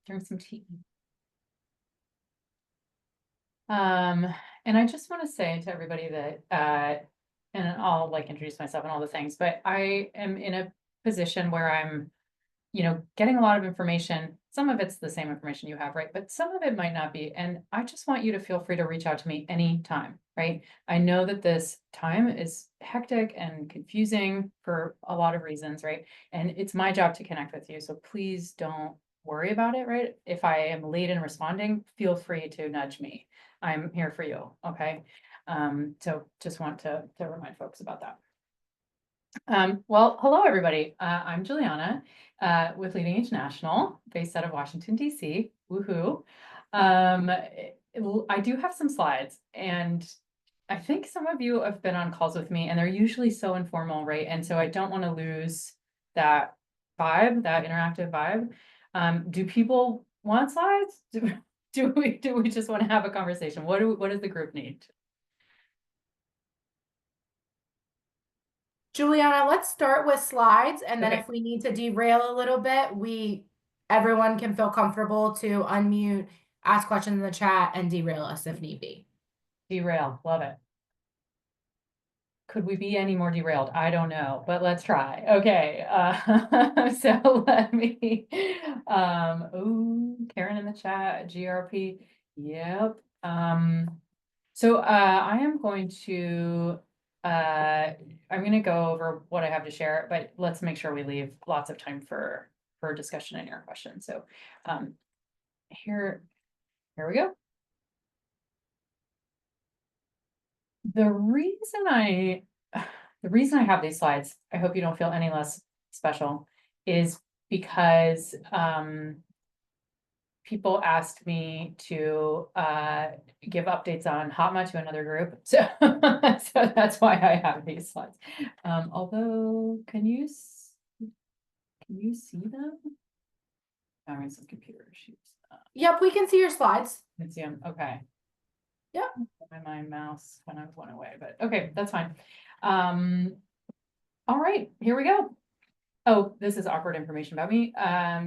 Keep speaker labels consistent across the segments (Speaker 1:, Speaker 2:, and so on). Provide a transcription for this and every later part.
Speaker 1: drink some tea. And I just want to say to everybody that, and I'll like introduce myself and all the things, but I am in a position where I'm, getting a lot of information. Some of it's the same information you have, right? But some of it might not be. And I just want you to feel free to reach out to me anytime, right? I know that this time is hectic and confusing for a lot of reasons, right? And it's my job to connect with you. So please don't worry about it, right? If I am late in responding, feel free to nudge me. I'm here for you, okay? So just want to remind folks about that. Well, hello, everybody. I'm Juliana with Leading Age National, based out of Washington, D.C. Woohoo. I do have some slides, and I think some of you have been on calls with me, and they're usually so informal, right? And so I don't want to lose that vibe, that interactive vibe. Do people want slides? Do we just want to have a conversation? What does the group need?
Speaker 2: Juliana, let's start with slides, and then
Speaker 1: Okay.
Speaker 2: if we need to derail a little bit, everyone can feel comfortable to unmute, ask questions in the chat, and derail us if need be.
Speaker 1: Derail, love it. Could we be any more derailed? I don't know, but let's try. Okay, so let me, Karen in the chat, GRP, yep. So I am going to, I'm gonna go over what I have to share, but let's make sure we leave lots of time for discussion and your questions. So here we go. The reason I have these slides, I hope you don't feel any less special, is because people asked me to give updates on Hotma to another group. So, so that's why I have these slides. Although, can you see them? I'm having some computer issues.
Speaker 2: Yep, we can see your slides.
Speaker 1: Can see them. Okay.
Speaker 2: Yep.
Speaker 1: My mouse kind of went away, but okay, that's fine. All right, here we go. Oh, this is awkward information about me.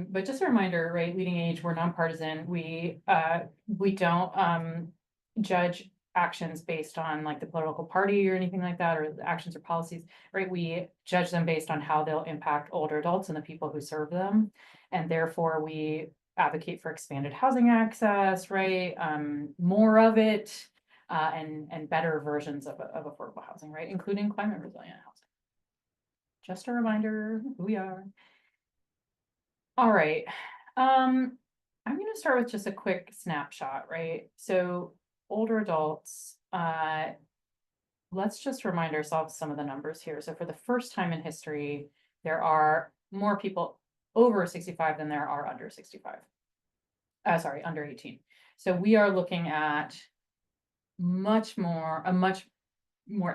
Speaker 1: But just a reminder, right? Leading Age, we're nonpartisan. We don't judge actions based on like the political party or anything like that, or actions or policies, right? We judge them based on how they'll impact older adults and the people who serve them. And therefore we advocate for expanded housing access, right? More of it, and better versions of affordable housing, right? Including climate resilient housing. Just a reminder who we are. All right. I'm going to start with just a quick snapshot, right? So older adults, let's just remind ourselves some of the numbers here. So for the first time in history, there are more people over 65 than there are under 65. Sorry, under 18. So we are looking at a much more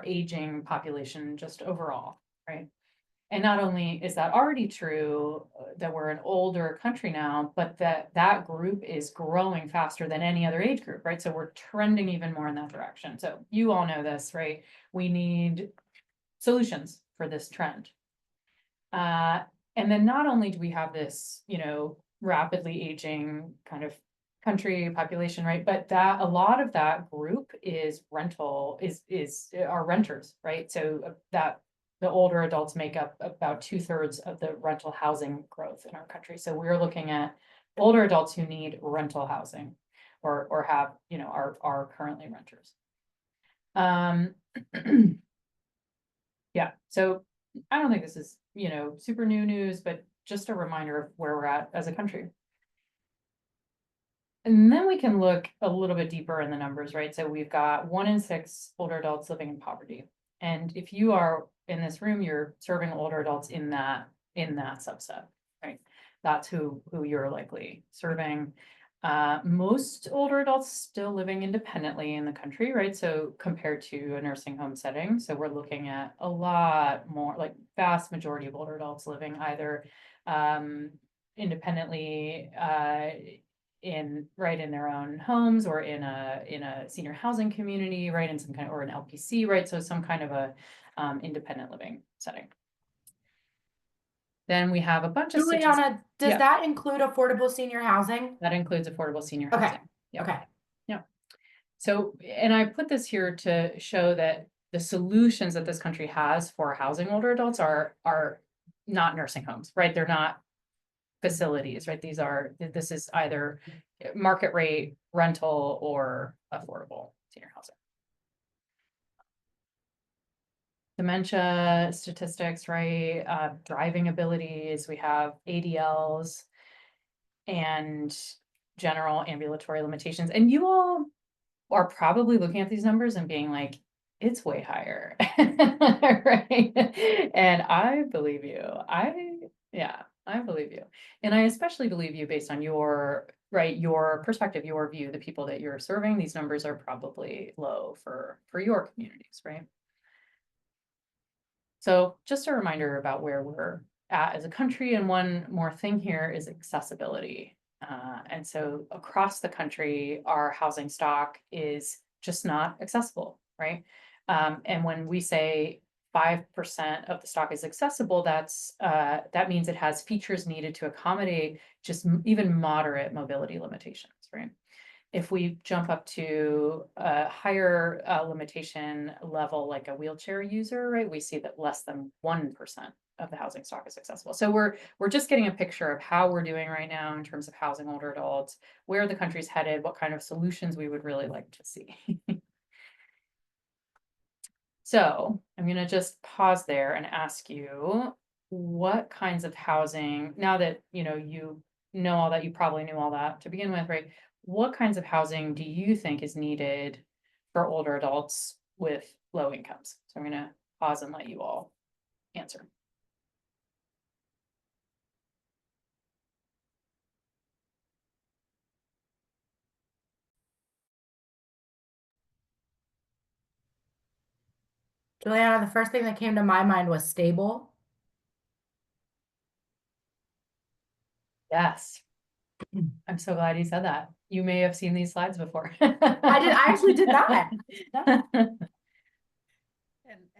Speaker 1: aging population just overall, right? And not only is that already true that we're an older country now, but that group is growing faster than any other age group, right? So we're trending even more in that direction. So you all know this, right? We need solutions for this trend. And then not only do we have this, rapidly aging kind of country population, right? But that a lot of that group is are renters, right? So that the older adults make up about 2/3 of the rental housing growth in our country. So we're looking at older adults who need rental housing or have, are currently renters. Yeah, so I don't think this is, super new news, but just a reminder of where we're at as a country. And then we can look a little bit deeper in the numbers, right? So we've got 1 in 6 older adults living in poverty. And if you are in this room, you're serving older adults in that subset, right? That's who you're likely serving. Most older adults still living independently in the country, right? So compared to a nursing home setting. So we're looking at a lot more, like vast majority of older adults living either independently in their own homes or in a senior housing community, right? In some kind of, or an LPC, right? So some kind of a independent living setting. Then we have a bunch of statistics.
Speaker 2: Juliana, does
Speaker 1: Yeah.
Speaker 2: that include affordable senior housing?
Speaker 1: That includes affordable senior
Speaker 2: Okay,
Speaker 1: housing. Yep.
Speaker 2: okay.
Speaker 1: So, and I put this here to show that the solutions that this country has for housing older adults are not nursing homes, right? They're not facilities, right? This is either market rate rental or affordable senior housing. Dementia statistics, right? Driving abilities, we have ADLs and general ambulatory limitations. And you all are probably looking at these numbers and being like, it's way higher, right? And I believe you. I believe you. And I especially believe you based on your, right, your perspective, your view, the people that you're serving. These numbers are probably low for your communities, right? So just a reminder about where we're at as a country. And one more thing here is accessibility. And so across the country, our housing stock is just not accessible, right? And when we say 5% of the stock is accessible, that means it has features needed to accommodate just even moderate mobility limitations, right? If we jump up to a higher limitation level, like a wheelchair user, right, we see that less than 1% of the housing stock is accessible. So we're just getting a picture of how we're doing right now in terms of housing older adults, where the country's headed, what kind of solutions we would really like to see. So I'm going to just pause there and ask you, what kinds of housing, now that you know all that, you probably knew all that to begin with, right? What kinds of housing do you think is needed for older adults with low incomes? So I'm going to pause and let you all answer.
Speaker 2: Juliana, the first thing that came to my mind was stable.
Speaker 1: Yes. I'm so glad you said that. You may have seen these slides before.
Speaker 2: I actually did not.
Speaker 3: And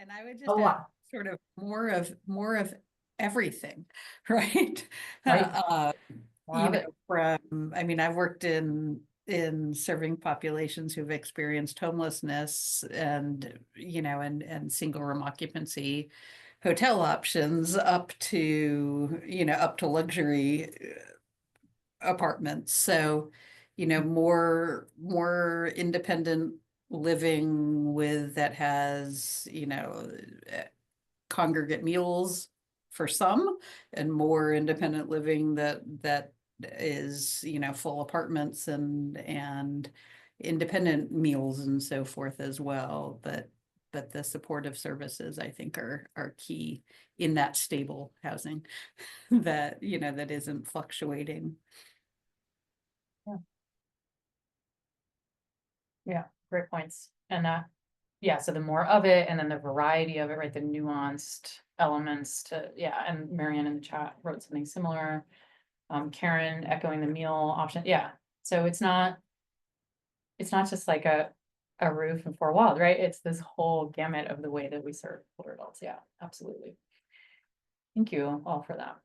Speaker 3: I would just
Speaker 2: Oh,
Speaker 3: add
Speaker 2: wow.
Speaker 3: sort of more of everything, right?
Speaker 1: Right.
Speaker 3: You know, from, I mean, I've worked in serving populations who've experienced homelessness and, you know, and single room occupancy hotel options up to, you know, up to luxury apartments. So, you know, more independent living with that has, you know, congregate meals for some, and more independent living that is, you know, full apartments and independent meals and so forth as well. But the supportive services, I think, are key in that stable housing that, you know, that isn't fluctuating.
Speaker 1: Yeah, great points. And yeah, so the more of it, and then the variety of it, right? The nuanced elements to, yeah. And Marianne in the chat wrote something similar. Karen echoing the meal option. Yeah. So it's not just like a roof and four walls, right? It's this whole gamut of the way that we serve older adults. Yeah, absolutely. Thank you all for that.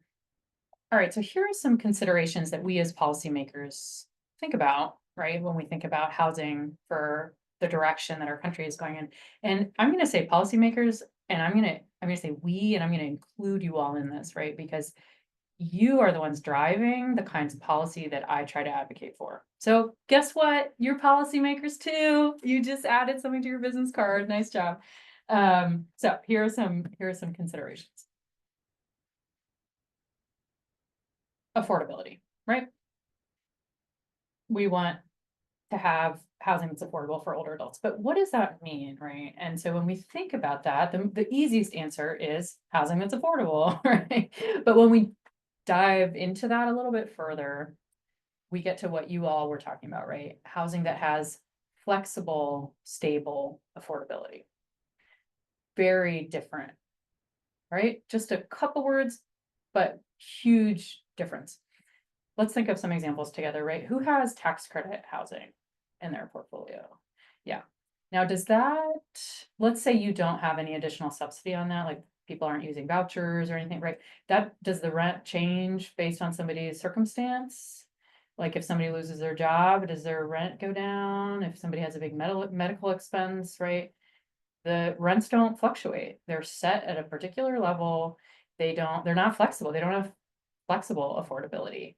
Speaker 1: All right, so here are some considerations that we as policymakers think about, right, when we think about housing for the direction that our country is going in. And I'm going to say policymakers, and I'm going to say we, and I'm going to include you all in this, right? Because you are the ones driving the kinds of policy that I try to advocate for. So guess what? You're policymakers too. You just added something to your business card. Nice job. So here are some considerations. Affordability, right? We want to have housing that's affordable for older adults, but what does that mean, right? And so when we think about that, the easiest answer is housing that's affordable, right? But when we dive into that a little bit further, we get to what you all were talking about, right? Housing that has flexible, stable affordability. Very different, right? Just a couple words, but huge difference. Let's think of some examples together, right? Who has tax credit housing in their portfolio? Yeah. Now, does that, let's say you don't have any additional subsidy on that, like people aren't using vouchers or anything, right? Does the rent change based on somebody's circumstance? Like if somebody loses their job, does their rent go down? If somebody has a big medical expense, right? The rents don't fluctuate. They're set at a particular level. They're not flexible. They don't have flexible affordability.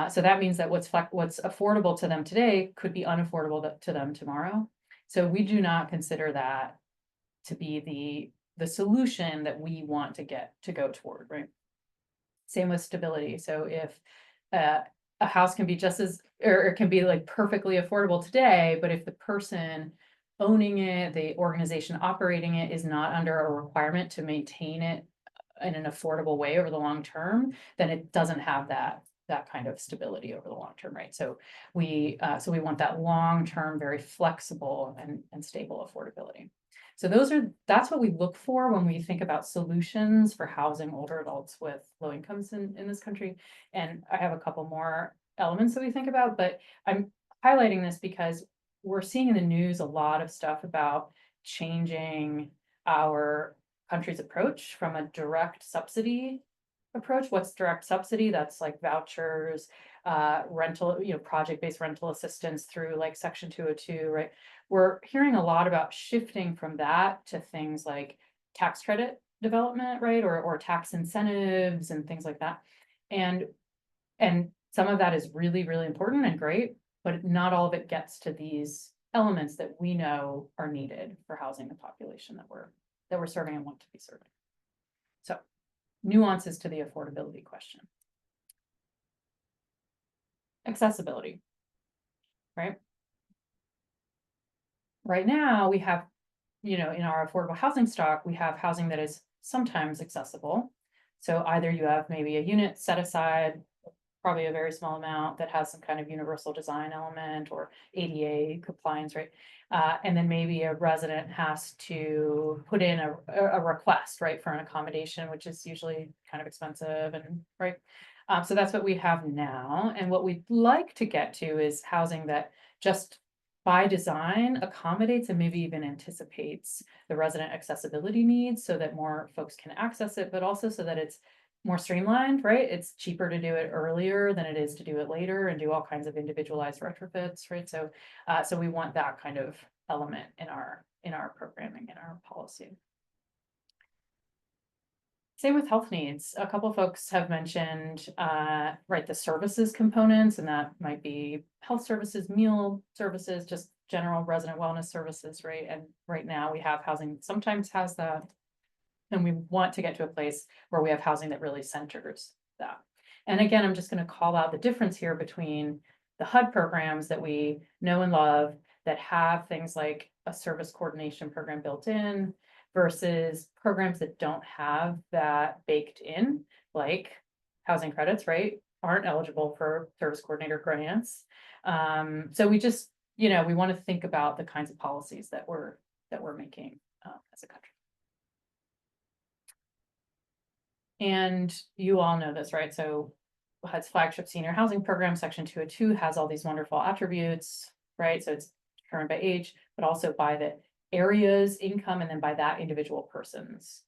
Speaker 1: So that means that what's affordable to them today could be unaffordable to them tomorrow. So we do not consider that to be the solution that we want to go toward, right? Same with stability. So if a house can be just as, or it can be like perfectly affordable today, but if the person owning it, the organization operating it is not under a requirement to maintain it in an affordable way over the long term, then it doesn't have that kind of stability over the long term, right? So we want that long term, very flexible and stable affordability. So that's what we look for when we think about solutions for housing older adults with low incomes in this country. And I have a couple more elements that we think about, but I'm highlighting this because we're seeing in the news a lot of stuff about changing our country's approach from a direct subsidy approach. What's direct subsidy? That's like vouchers, rental, project-based rental assistance through like Section 202, right? We're hearing a lot about shifting from that to things like tax credit development, right? Or tax incentives and things like that. And some of that is really, really important and great, but not all of it gets to these elements that we know are needed for housing the population that we're serving and want to be serving. So nuances to the affordability question. Accessibility, right? Right now we have, in our affordable housing stock, we have housing that is sometimes accessible. So either you have maybe a unit set aside, probably a very small amount that has some kind of universal design element or ADA compliance, right? And then maybe a resident has to put in a request, right, for an accommodation, which is usually kind of expensive and right. So that's what we have now. And what we'd like to get to is housing that just by design accommodates and maybe even anticipates the resident accessibility needs so that more folks can access it, but also so that it's more streamlined, right? It's cheaper to do it earlier than it is to do it later and do all kinds of individualized retrofits, right? So, so we want that kind of element in our programming, in our policy. Same with health needs. A couple folks have mentioned, right, the services components, and that might be health services, meal services, just general resident wellness services, right? And right now we have housing that sometimes has that. And we want to get to a place where we have housing that really centers that. And again, I'm just going to call out the difference here between the HUD programs that we know and love that have things like a service coordination program built in versus programs that don't have that baked in, like housing credits, right, aren't eligible for service coordinator grants. So we just, we want to think about the kinds of policies that we're making as a country. And you all know this, right? So HUD's flagship senior housing program, Section 202, has all these wonderful attributes, right? So it's determined by age, but also by the area's income and then by that individual person's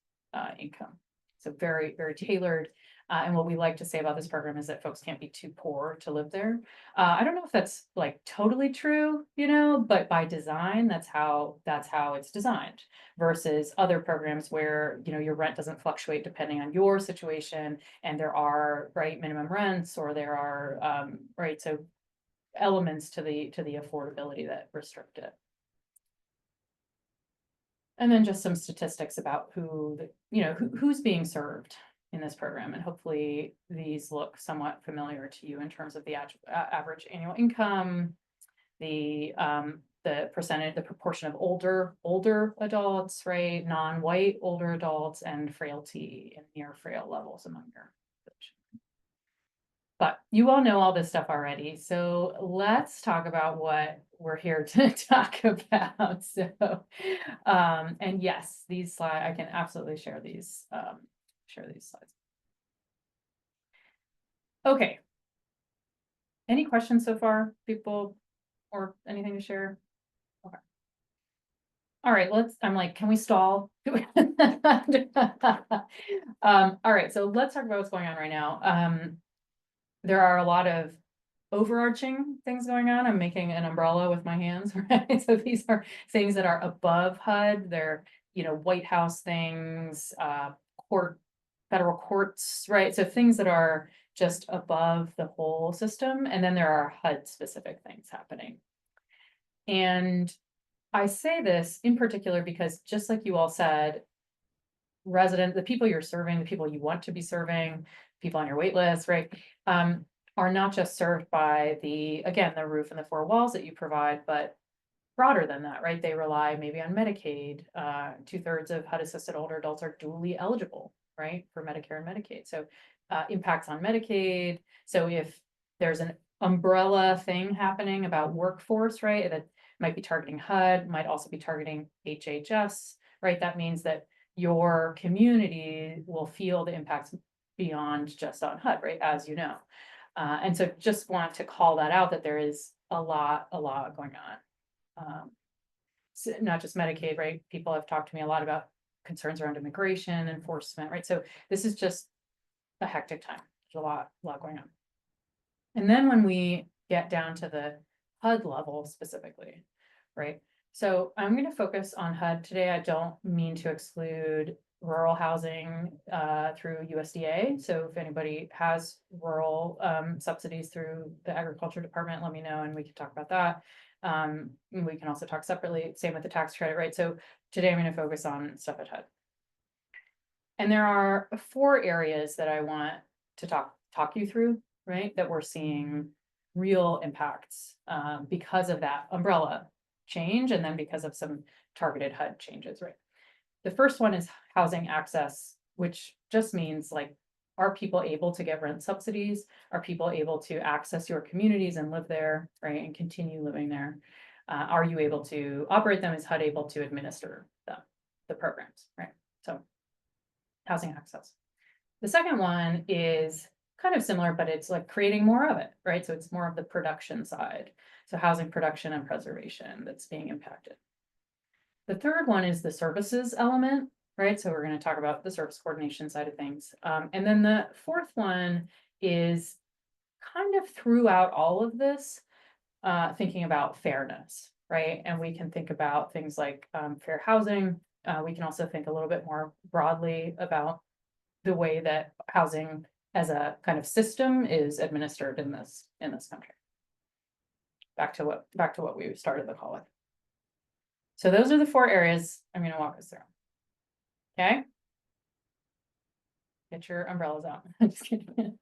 Speaker 1: income. So very, very tailored. And what we like to say about this program is that folks can't be too poor to live there. I don't know if that's like totally true, but by design, that's how it's designed versus other programs where, your rent doesn't fluctuate depending on your situation and there are, right, minimum rents or there are, right, so elements to the affordability that restrict it. And then just some statistics about who's being served in this program. And hopefully these look somewhat familiar to you in terms of the average annual income, the proportion of older adults, right? Non-white older adults and frailty and near frail levels among your population. But you all know all this stuff already. So let's talk about what we're here to talk about. So, and yes, these slides, I can absolutely share these slides. Okay. Any questions so far, people, or anything to share? Okay. All right, I'm like, can we stall? All right, so let's talk about what's going on right now. There are a lot of overarching things going on. I'm making an umbrella with my hands, right? So these are things that are above HUD. They're, White House things, federal courts, right? So things that are just above the whole system. And then there are HUD specific things happening. And I say this in particular because just like you all said, the people you're serving, the people you want to be serving, people on your wait list, right? Are not just served by the roof and the four walls that you provide, but broader than that, right? They rely maybe on Medicaid. 2/3 of HUD assisted older adults are dually eligible, right? For Medicare and Medicaid. So impacts on Medicaid. So if there's an umbrella thing happening about workforce, right? That might be targeting HUD, might also be targeting HHS, right? That means that your community will feel the impacts beyond just on HUD, right? As you know. And so just want to call that out, that there is a lot going on. So not just Medicaid, right? People have talked to me a lot about concerns around immigration enforcement, right? So this is just a hectic time. There's a lot going on. And then when we get down to the HUD level specifically, right? So I'm going to focus on HUD today. I don't mean to exclude rural housing through USDA. So if anybody has rural subsidies through the agriculture department, let me know and we can talk about that. We can also talk separately, same with the tax credit, right? So today I'm going to focus on stuff at HUD. And there are 4 areas that I want to talk you through, right? That we're seeing real impacts because of that umbrella change and then because of some targeted HUD changes, right? The first one is housing access, which just means like, are people able to get rent subsidies? Are people able to access your communities and live there, right? And continue living there? Are you able to operate them? Is HUD able to administer them, the programs, right? So housing access. The second one is kind of similar, but it's like creating more of it, right? So it's more of the production side. So housing production and preservation that's being impacted. The third one is the services element, right? So we're going to talk about the service coordination side of things. And then the fourth one is kind of throughout all of this, thinking about fairness, right? And we can think about things like fair housing. We can also think a little bit more broadly about the way that housing as a kind of system is administered in this country. Back to what we started the call with. So those are the 4 areas I'm going to walk us through. Okay. Get your umbrellas out. I'm just kidding.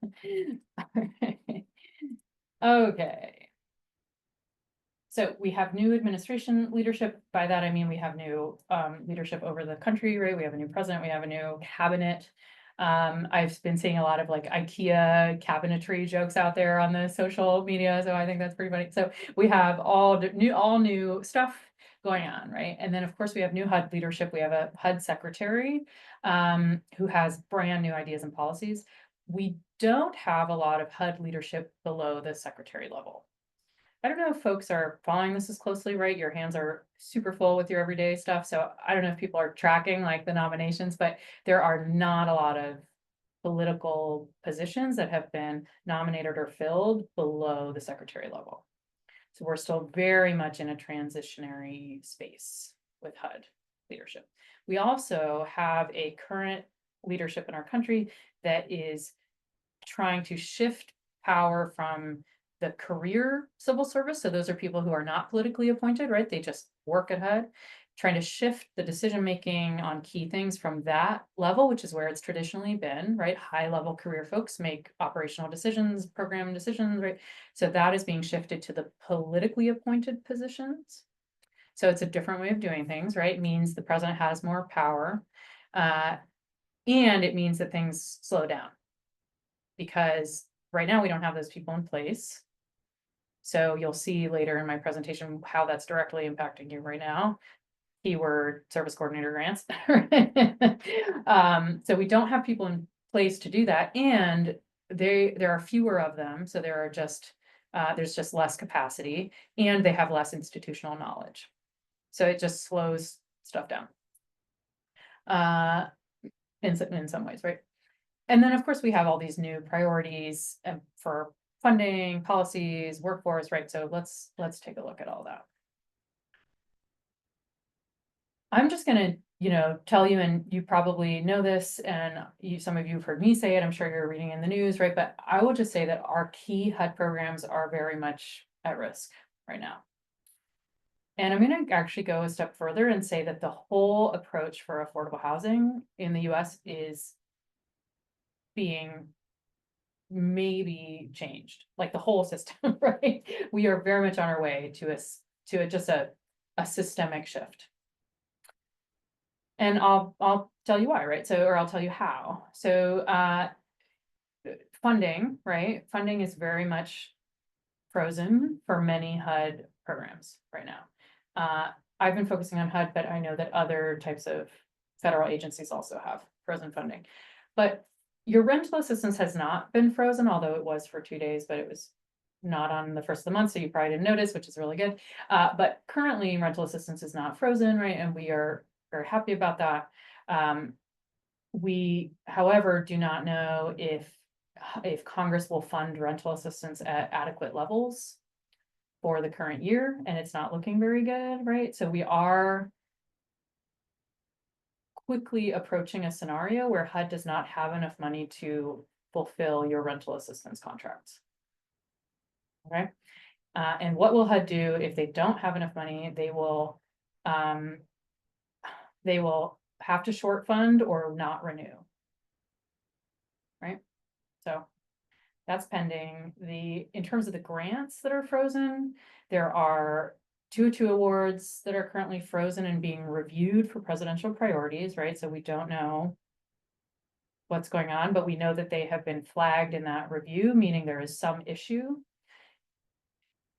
Speaker 1: Okay. So we have new administration leadership. By that, I mean, we have new leadership over the country, right? We have a new president, we have a new cabinet. I've been seeing a lot of like IKEA cabinetry jokes out there on the social media. So I think that's pretty funny. So we have all new stuff going on, right? And then of course we have new HUD leadership. We have a HUD secretary who has brand new ideas and policies. We don't have a lot of HUD leadership below the secretary level. I don't know if folks are following this as closely, right? Your hands are super full with your everyday stuff. So I don't know if people are tracking like the nominations, but there are not a lot of political positions that have been nominated or filled below the secretary level. So we're still very much in a transitionary space with HUD leadership. We also have a current leadership in our country that is trying to shift power from the career civil service. So those are people who are not politically appointed, right? They just work at HUD, trying to shift the decision-making on key things from that level, which is where it's traditionally been, right? High-level career folks make operational decisions, program decisions, right? So that is being shifted to the politically appointed positions. So it's a different way of doing things, right? It means the president has more power. And it means that things slow down. Because right now we don't have those people in place. So you'll see later in my presentation how that's directly impacting you right now. Keyword service coordinator grants. So we don't have people in place to do that. And there are fewer of them. So there are there's just less capacity and they have less institutional knowledge. So it just slows stuff down. In some ways, right? And then, of course, we have all these new priorities for funding, policies, workforce, right? So let's take a look at all that. I'm just gonna, tell you, and you probably know this, and some of you have heard me say it, I'm sure you're reading in the news, right? But I will just say that our key HUD programs are very much at risk right now. And I'm gonna actually go a step further and say that the whole approach for affordable housing in the US is being maybe changed, like the whole system, right? We are very much on our way to a systemic shift. And I'll tell you why, right? Or I'll tell you how. So funding, right? Funding is very much frozen for many HUD programs right now. I've been focusing on HUD, but I know that other types of federal agencies also have frozen funding. But your rental assistance has not been frozen, although it was for 2 days, but it was not on the first of the month, so you probably didn't notice, which is really good. But currently rental assistance is not frozen, right? And we are very happy about that. We, however, do not know if Congress will fund rental assistance at adequate levels for the current year, and it's not looking very good, right? So we are quickly approaching a scenario where HUD does not have enough money to fulfill your rental assistance contracts. Okay. And what will HUD do if they don't have enough money? They will have to short fund or not renew. Right? So that's pending. In terms of the grants that are frozen, there are 202 awards that are currently frozen and being reviewed for presidential priorities, right? So we don't know what's going on, but we know that they have been flagged in that review, meaning there is some issue.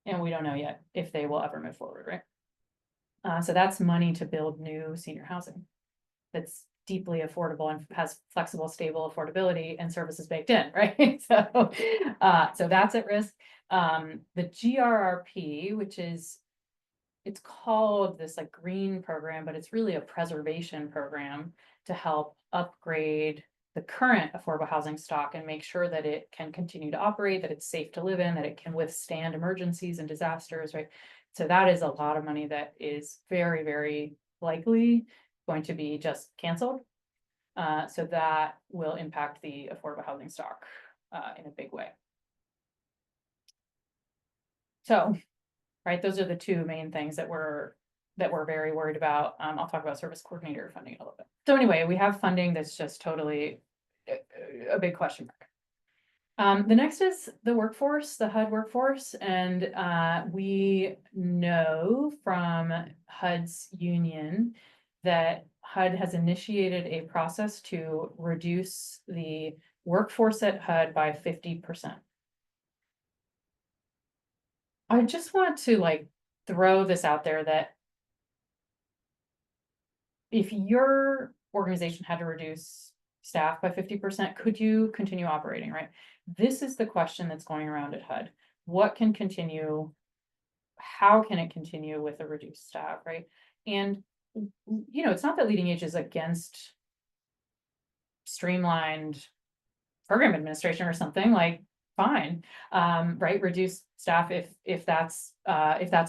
Speaker 1: And we don't know yet if they will ever move forward, right? So that's money to build new senior housing that's deeply affordable and has flexible, stable affordability and services baked in, right? So that's at risk. The GRRP, which is, it's called this like green program, but it's really a preservation program to help upgrade the current affordable housing stock and make sure that it can continue to operate, that it's safe to live in, that it can withstand emergencies and disasters, right? So that is a lot of money that is very, very likely going to be just canceled. So that will impact the affordable housing stock in a big way. So, right, those are the two main things that we're very worried about. I'll talk about service coordinator funding in a little bit. So anyway, we have funding that's just totally a big question mark. The next is the workforce, the HUD workforce, and we know from HUD's union that HUD has initiated a process to reduce the workforce at HUD by 50%. I just want to like throw this out there that if your organization had to reduce staff by 50%, could you continue operating, right? This is the question that's going around at HUD. What can continue? How can it continue with a reduced staff, right? And, it's not that Leading Age is against streamlined program administration or something, like, fine, right? Reduce staff if that's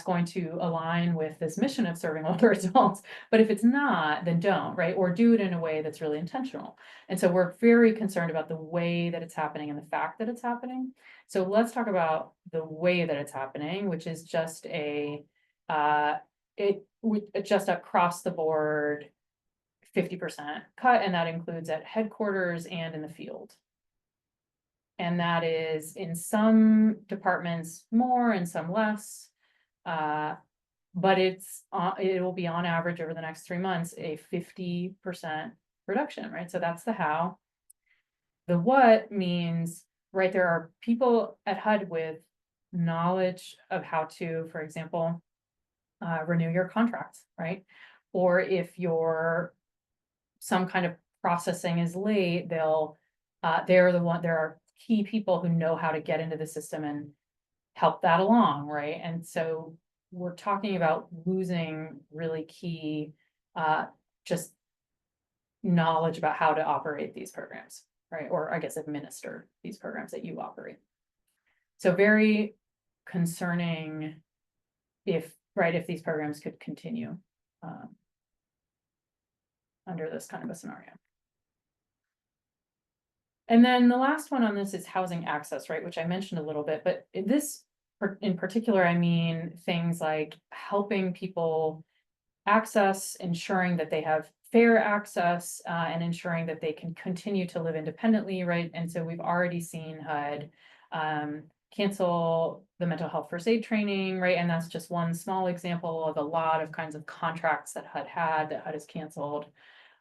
Speaker 1: going to align with this mission of serving older adults. But if it's not, then don't, right? Or do it in a way that's really intentional. And so we're very concerned about the way that it's happening and the fact that it's happening. So let's talk about the way that it's happening, which is just just across the board 50% cut, and that includes at headquarters and in the field. And that is in some departments more and some less. But it will be on average over the next 3 months, a 50% reduction, right? So that's the how. The what means, right, there are people at HUD with knowledge of how to, for example, renew your contracts, right? Or if some kind of processing is late, there are key people who know how to get into the system and help that along, right? And so we're talking about losing really key just knowledge about how to operate these programs, right? Or I guess administer these programs that you operate. So very concerning if these programs could continue under this kind of a scenario. And then the last one on this is housing access, right, which I mentioned a little bit, but in particular, I mean, things like helping people access, ensuring that they have fair access, and ensuring that they can continue to live independently, right? And so we've already seen HUD cancel the mental health first aid training, right? And that's just one small example of a lot of kinds of contracts that HUD has canceled.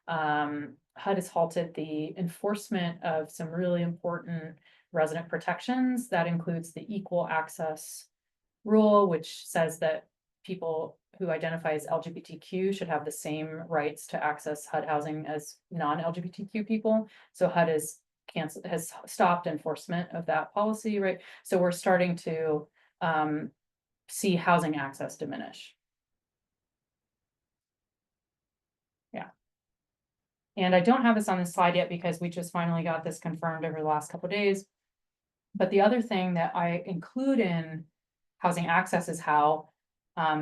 Speaker 1: HUD has halted the enforcement of some really important resident protections. That includes the equal access rule, which says that people who identify as LGBTQ should have the same rights to access HUD housing as non-LGBTQ people. So HUD has stopped enforcement of that policy, right? So we're starting to see housing access diminish. Yeah. And I don't have this on this slide yet because we just finally got this confirmed over the last couple of days. But the other thing that I include in housing access is how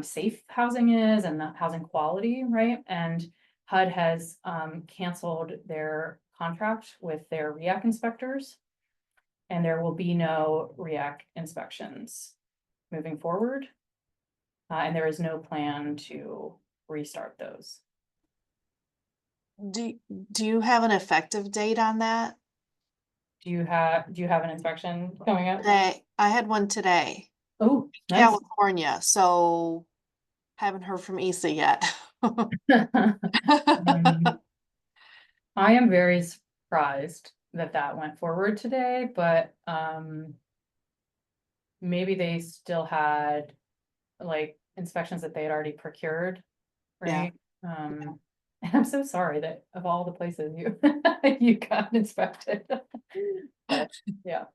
Speaker 1: safe housing is and the housing quality, right? And HUD has canceled their contract with their REAC inspectors, and there will be no REAC inspections moving forward. And there is no plan to restart those.
Speaker 4: Do you have an effective date on that?
Speaker 1: Do you have an inspection coming up?
Speaker 4: Today, I had one today,
Speaker 1: Oh, nice.
Speaker 4: California, so haven't heard from Issa yet.
Speaker 1: I am very surprised that went forward today, but maybe they still had like inspections that they had already procured, right? And I'm so sorry that of all the places you you got inspected. But yeah.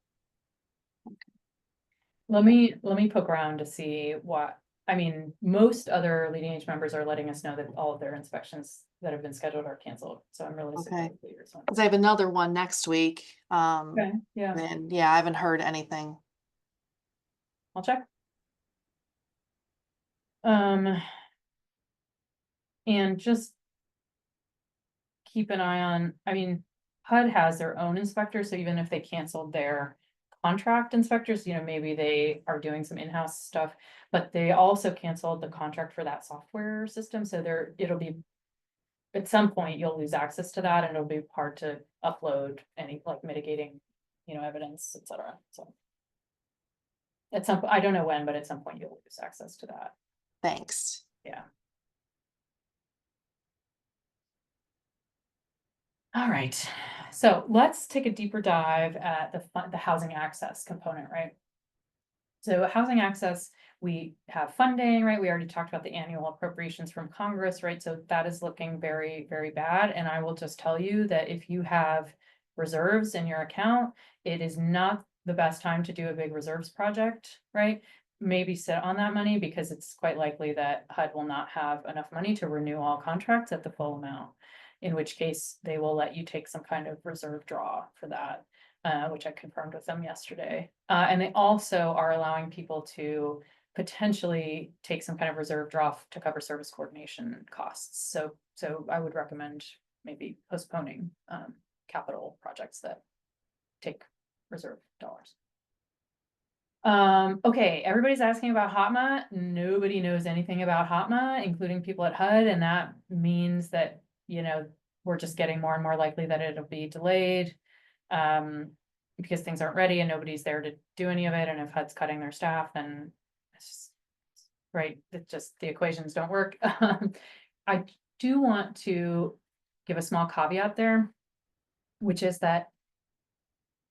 Speaker 1: Let me poke around to see what, I mean, most other leading age members are letting us know that all of their inspections that have been scheduled are canceled. So I'm really surprised that yours went.
Speaker 4: Because I have another one next week.
Speaker 1: Okay, yeah,
Speaker 4: And yeah, I haven't heard anything.
Speaker 1: I'll check. And just keep an eye on, I mean, HUD has their own inspectors, so even if they canceled their contract inspectors, you know, maybe they are doing some in-house stuff, but they also canceled the contract for that software system. So it'll be, at some point, you'll lose access to that and it'll be hard to upload any like mitigating, you know, evidence, etc. So at some, I don't know when, but at some point you'll lose access to that.
Speaker 4: Thanks.
Speaker 1: Yeah. All right, so let's take a deeper dive at the housing access component, right? So housing access, we have funding, right? We already talked about the annual appropriations from Congress, right? So that is looking very, very bad. And I will just tell you that if you have reserves in your account, it is not the best time to do a big reserves project, right? Maybe sit on that money because it's quite likely that HUD will not have enough money to renew all contracts at the full amount. In which case they will let you take some kind of reserve draw for that, which I confirmed with them yesterday. And they also are allowing people to potentially take some kind of reserve draw to cover service coordination costs. So I would recommend maybe postponing capital projects that take reserve dollars. Okay, everybody's asking about HOTMA. Nobody knows anything about HOTMA, including people at HUD, and that means that, you know, we're just getting more and more likely that it'll be delayed because things aren't ready and nobody's there to do any of it. And if HUD's cutting their staff, then it's just, right, it's just the equations don't work. I do want to give a small caveat there, which is that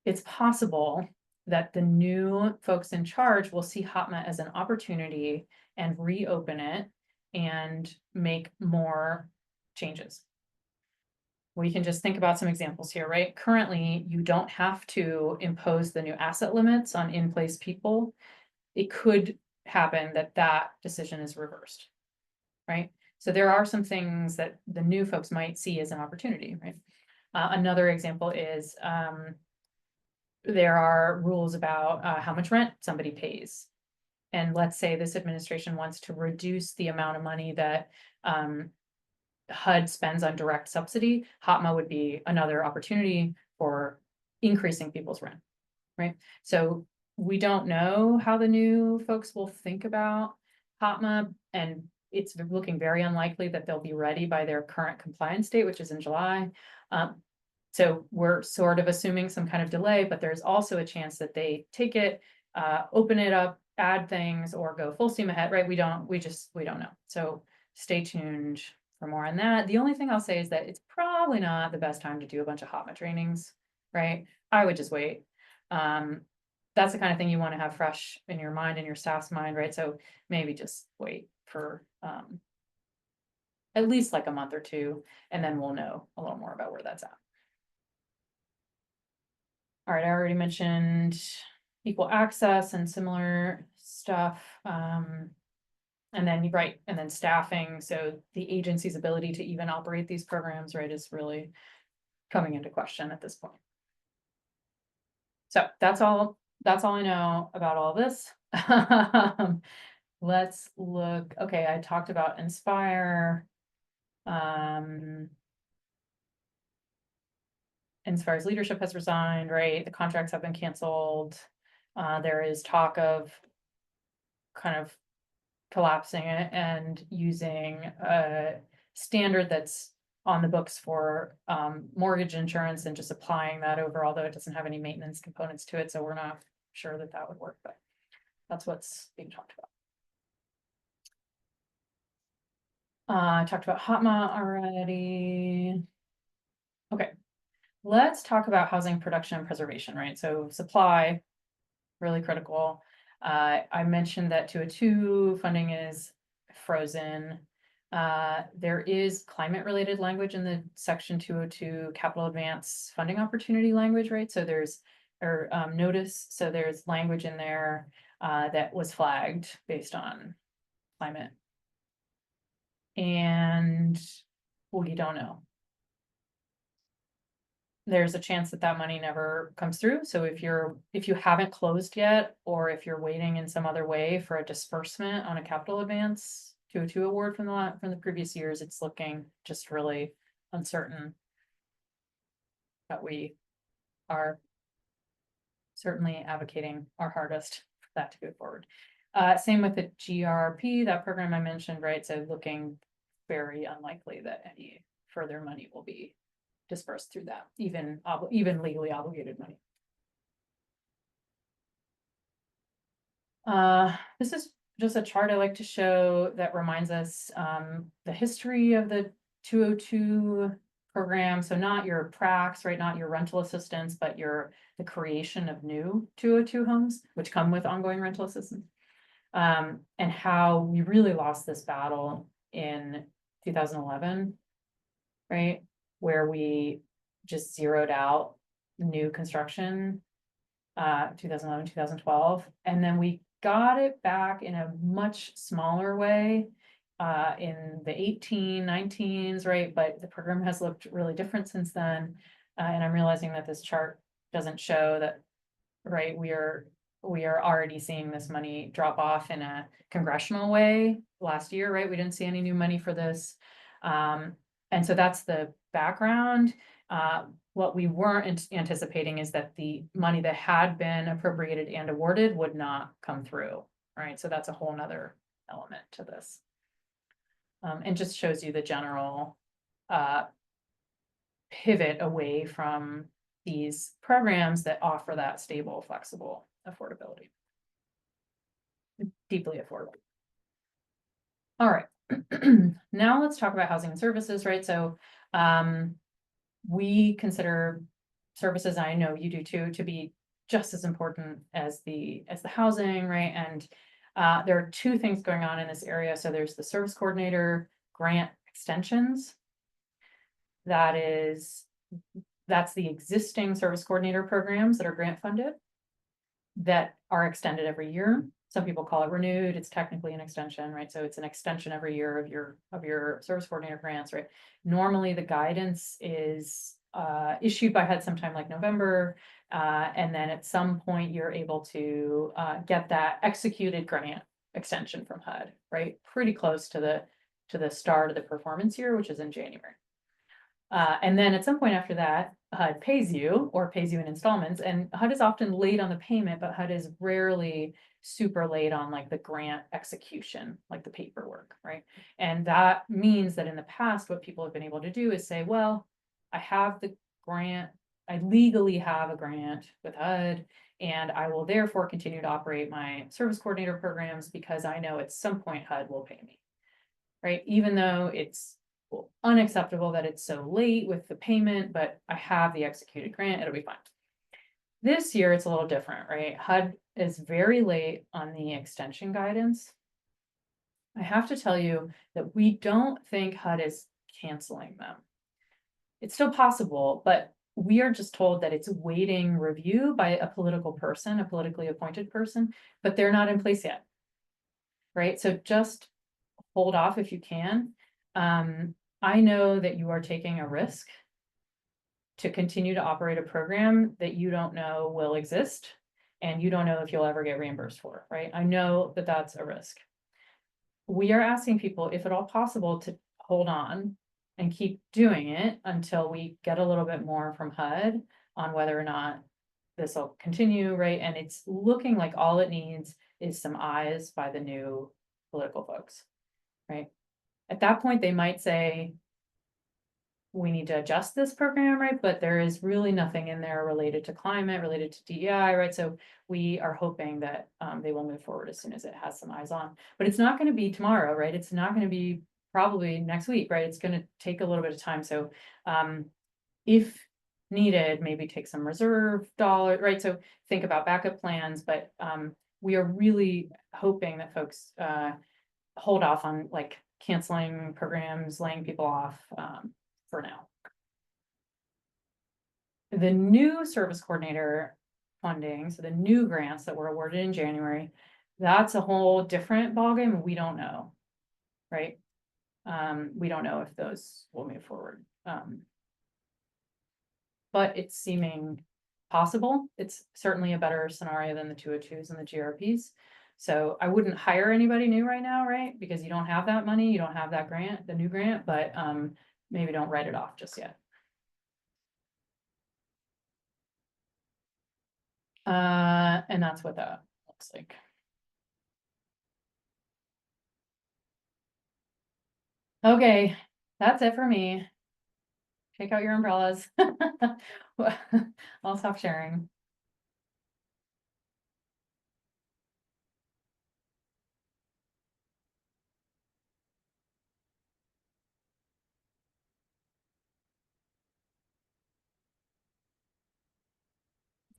Speaker 1: it's possible that the new folks in charge will see HOTMA as an opportunity and reopen it and make more changes. We can just think about some examples here, right? Currently, you don't have to impose the new asset limits on in-place people. It could happen that that decision is reversed, right? So there are some things that the new folks might see as an opportunity, right? Another example is, there are rules about, how much rent somebody pays. And let's say this administration wants to reduce the amount of money that, HUD spends on direct subsidy. HOTMA would be another opportunity for increasing people's rent, right? So we don't know how the new folks will think about HOTMA, and it's looking very unlikely that they'll be ready by their current compliance date, which is in July. So we're sort of assuming some kind of delay, but there's also a chance that they take it, open it up, add things, or go full steam ahead, right? We don't know. So stay tuned for more on that. The only thing I'll say is that it's probably not the best time to do a bunch of HOTMA trainings, right? I would just wait. That's the kind of thing you want to have fresh in your mind and your staff's mind, right? So maybe just wait for at least like a month or two, and then we'll know a little more about where that's at. All right, I already mentioned equal access and similar stuff. And then, right, and then staffing, so the agency's ability to even operate these programs, right, is really coming into question at this point. So that's all I know about all this. Let's look, okay, I talked about Inspire. Inspire's leadership has resigned, right? The contracts have been canceled. There is talk of kind of collapsing it and using a standard that's on the books for mortgage insurance and just applying that over, although it doesn't have any maintenance components to it. So we're not sure that that would work, but that's what's being talked about. I talked about HOTMA already. Okay, let's talk about housing production and preservation, right? So supply, really critical. I mentioned that 202 funding is frozen. There is climate-related language in the section 202 capital advance funding opportunity language, right? So there's, or notice, so there's language in there that was flagged based on climate. And we don't know. There's a chance that that money never comes through. So if you haven't closed yet, or if you're waiting in some other way for a disbursement on a capital advance 202 award from the previous years, it's looking just really uncertain. But we are certainly advocating our hardest for that to go forward. Same with the GRP, that program I mentioned, right? So looking very unlikely that any further money will be dispersed through that, even legally obligated money. This is just a chart I like to show that reminds us the history of the 202 program. So not your pracs, right? Not your rental assistance, but the creation of new 202 homes, which come with ongoing rental assistance. And how we really lost this battle in 2011, right? Where we just zeroed out new construction, 2011, 2012. And then we got it back in a much smaller way in the 19s, right? But the program has looked really different since then. And I'm realizing that this chart doesn't show that, right? We are already seeing this money drop off in a congressional way last year, right? We didn't see any new money for this. And so that's the background. What we weren't anticipating is that the money that had been appropriated and awarded would not come through, right? So that's a whole nother element to this. And just shows you the general pivot away from these programs that offer that stable, flexible affordability. Deeply affordable. All right. Now let's talk about housing and services, right? So we consider services, I know you do too, to be just as important as the housing, right? And there are two things going on in this area. So there's the service coordinator grant extensions. That's the existing service coordinator programs that are grant funded that are extended every year. some people call it renewed, it's technically an extension, right? So it's an extension every year of your service coordinator grants, right? Normally, the guidance is issued by HUD sometime like November. And then at some point, you're able to get that executed grant extension from HUD, right? Pretty close to the start of the performance year, which is in January. And then at some point after that, HUD pays you or pays you in installments, and HUD is often late on the payment, but HUD is rarely super late on like the grant execution, like the paperwork, right? And that means that in the past, what people have been able to do is say, well, I have the grant, I legally have a grant with HUD, and I will therefore continue to operate my service coordinator programs because I know at some point HUD will pay me, right? Even though it's unacceptable that it's so late with the payment, but I have the executed grant, it'll be fine. This year, it's a little different, right? HUD is very late on the extension guidance. I have to tell you that we don't think HUD is canceling them. It's still possible, but we are just told that it's waiting review by a political person, a politically appointed person, but they're not in place yet. Right? So just hold off if you can. I know that you are taking a risk to continue to operate a program that you don't know will exist and you don't know if you'll ever get reimbursed for, right? I know that that's a risk. We are asking people, if at all possible, to hold on and keep doing it until we get a little bit more from HUD on whether or not this will continue, right? And it's looking like all it needs is some eyes by the new political folks, right? At that point, they might say, we need to adjust this program, right? But there is really nothing in there related to climate, related to DEI, right? So we are hoping that they will move forward as soon as it has some eyes on. But it's not going to be tomorrow, right? It's not going to be probably next week, right? It's going to take a little bit of time. So if needed, maybe take some reserve dollars, right? So think about backup plans, but we are really hoping that folks hold off on like canceling programs, laying people off for now. The new service coordinator funding, so the new grants that were awarded in January, that's a whole different ballgame. We don't know, right? We don't know if those will move forward. But it's seeming possible. It's certainly a better scenario than the 202s and the GRPs. So I wouldn't hire anybody new right now, right? Because you don't have that money, you don't have that grant, the new grant, but maybe don't write it off just yet. And that's what that looks like. Okay, that's it for me. Take out your umbrellas. I'll stop sharing.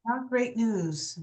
Speaker 5: Not great news.